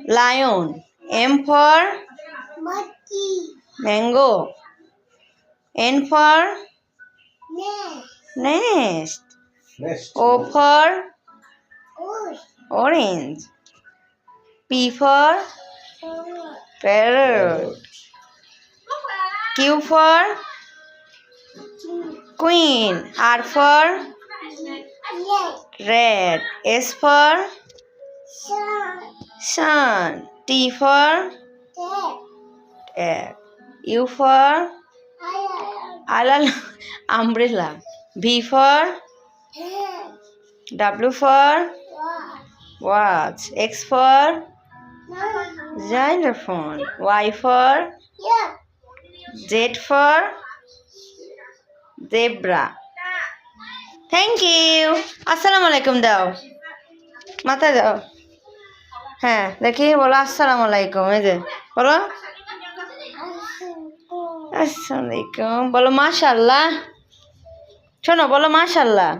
Lion. M for mango. N for nest. O for orange. P for parrot. Q for queen. R for red. S for sun. T for cat. U for umbrella. V for W for watch. X for xylophone. Y for Z for zebra. Thank you. আসসালামু আলাইকুম দাও, মাথায় দাও। হ্যাঁ দেখি বলো আসসালামু আলাইকুম। এই যে বলো আসসালামু আলাইকুম। বলো মাশাআল্লাহ। শোনো বলো মাশাআল্লাহ।